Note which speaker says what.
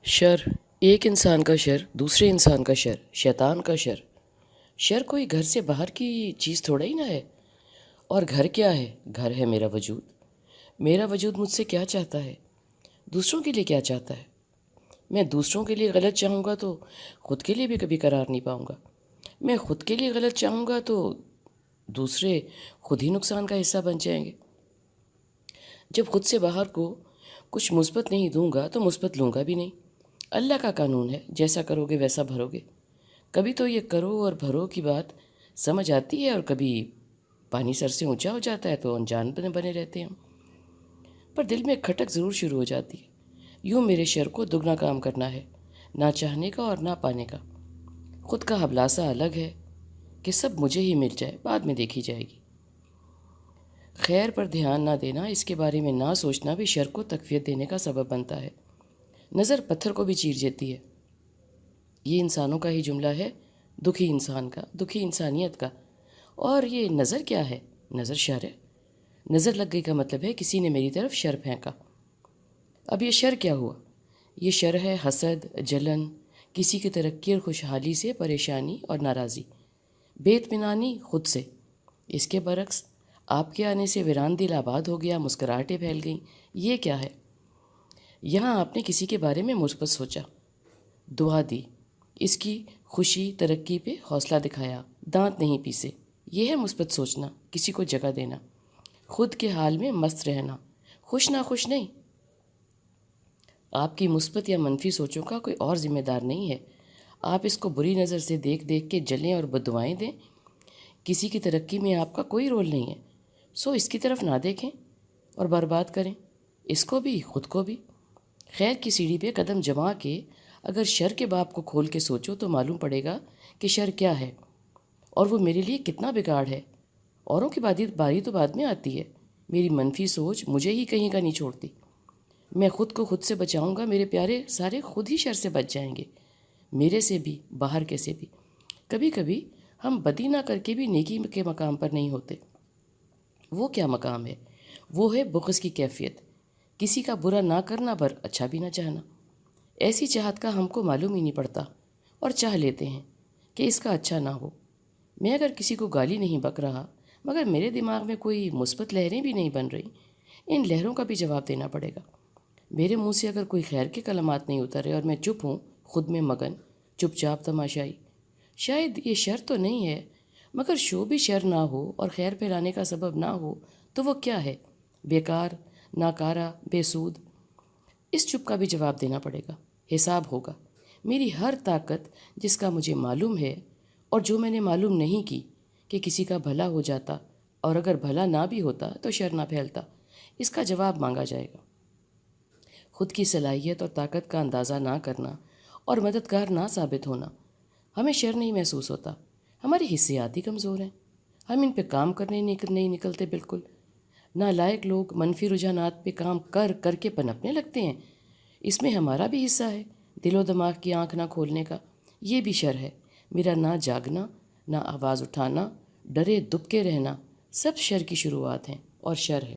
Speaker 1: شر، ایک انسان کا شر، دوسرے انسان کا شر، شیطان کا شر۔ شر کوئی گھر سے باہر کی چیز تھوڑا ہی نہ ہے۔ اور گھر کیا ہے؟ گھر ہے میرا وجود۔ میرا وجود مجھ سے کیا چاہتا ہے؟ دوسروں کے لیے کیا چاہتا ہے؟ میں دوسروں کے لیے غلط چاہوں گا تو خود کے لیے بھی کبھی قرار نہیں پاؤں گا۔ میں خود کے لیے غلط چاہوں گا تو دوسرے خود ہی نقصان کا حصہ بن جائیں گے۔ جب خود سے باہر کو کچھ مثبت نہیں دوں گا تو مثبت لوں گا بھی نہیں۔ اللہ کا قانون ہے، جیسا کرو گے ویسا بھرو گے۔ کبھی تو یہ کرو اور بھرو کی بات سمجھ آتی ہے، اور کبھی پانی سر سے اونچا ہو جاتا ہے تو انجان بنے رہتے ہیں ہم۔ پر دل میں کھٹک ضرور شروع ہو جاتی ہے۔ یوں میرے شر کو دگنا کام کرنا ہے، نہ چاہنے کا اور نہ پانے کا۔ خود کا ہبلاسہ الگ ہے کہ سب مجھے ہی مل جائے، بعد میں دیکھی جائے گی۔ خیر پر دھیان نہ دینا، اس کے بارے میں نہ سوچنا بھی شر کو تقویت دینے کا سبب بنتا ہے۔ نظر پتھر کو بھی چیر دیتی ہے۔ یہ انسانوں کا ہی جملہ ہے، دکھی انسان کا، دکھی انسانیت کا۔ اور یہ نظر کیا ہے؟ نظر شر ہے۔ نظر لگ گئی کا مطلب ہے کسی نے میری طرف شر پھینکا۔ اب یہ شر کیا ہوا؟ یہ شر ہے حسد، جلن، کسی کی ترقی اور خوشحالی سے پریشانی اور ناراضی، بے اطمینانی خود سے۔ اس کے برعکس آپ کے آنے سے ویران دل آباد ہو گیا، مسکراہٹیں پھیل گئیں۔ یہ کیا ہے؟ یہاں آپ نے کسی کے بارے میں مثبت سوچا، دعا دی، اس کی خوشی ترقی پہ حوصلہ دکھایا، دانت نہیں پیسے۔ یہ ہے مثبت سوچنا، کسی کو جگہ دینا، خود کے حال میں مست رہنا، خوش نہ خوش نہیں۔ آپ کی مثبت یا منفی سوچوں کا کوئی اور ذمہ دار نہیں ہے۔ آپ اس کو بری نظر سے دیکھ دیکھ کے جلیں اور بددعائیں دیں۔ کسی کی ترقی میں آپ کا کوئی رول نہیں ہے، سو اس کی طرف نہ دیکھیں اور برباد کریں، اس کو بھی خود کو بھی۔ خیر کی سیڑھی پہ قدم جما کے اگر شر کے باب کو کھول کے سوچو تو معلوم پڑے گا کہ شر کیا ہے اور وہ میرے لیے کتنا بگاڑ ہے۔ اوروں کی باری تو بعد میں آتی ہے، میری منفی سوچ مجھے ہی کہیں کا نہیں چھوڑتی۔ میں خود کو خود سے بچاؤں گا، میرے پیارے سارے خود ہی شر سے بچ جائیں گے، میرے سے بھی، باہر کے سے بھی۔ کبھی کبھی ہم بدی نہ کر کے بھی نیکی کے مقام پر نہیں ہوتے۔ وہ کیا مقام ہے؟ وہ ہے بغض کی کیفیت، کسی کا برا نہ کرنا پر اچھا بھی نہ چاہنا۔ ایسی چاہت کا ہم کو معلوم ہی نہیں پڑتا اور چاہ لیتے ہیں کہ اس کا اچھا نہ ہو۔ میں اگر کسی کو گالی نہیں بک رہا مگر میرے دماغ میں کوئی مثبت لہریں بھی نہیں بن رہی، ان لہروں کا بھی جواب دینا پڑے گا۔ میرے منہ سے اگر کوئی خیر کے کلمات نہیں اتر رہے اور میں چپ ہوں، خود میں مگن، چپ چاپ تماشائی، شاید یہ شر تو نہیں ہے، مگر شو بھی شر نہ ہو اور خیر پھیلانے کا سبب نہ ہو تو وہ کیا ہے؟ بیکار، ناکارہ، بے سود۔ اس چپ کا بھی جواب دینا پڑے گا، حساب ہوگا۔ میری ہر طاقت جس کا مجھے معلوم ہے اور جو میں نے معلوم نہیں کی کہ کسی کا بھلا ہو جاتا، اور اگر بھلا نہ بھی ہوتا تو شر نہ پھیلتا، اس کا جواب مانگا جائے گا۔ خود کی صلاحیت اور طاقت کا اندازہ نہ کرنا اور مددگار نہ ثابت ہونا، ہمیں شر نہیں محسوس ہوتا، ہماری حسیات ہی کمزور ہیں، ہم ان پہ کام کرنے نہیں نکلتے بالکل۔ نالائق لوگ منفی رجحانات پہ کام کر کر کے پنپنے لگتے ہیں، اس میں ہمارا بھی حصہ ہے، دل و دماغ کی آنکھ نہ کھولنے کا۔ یہ بھی شر ہے۔ میرا نہ جاگنا، نہ آواز اٹھانا، ڈرے دبکے رہنا، سب شر کی شروعات ہیں اور شر ہے۔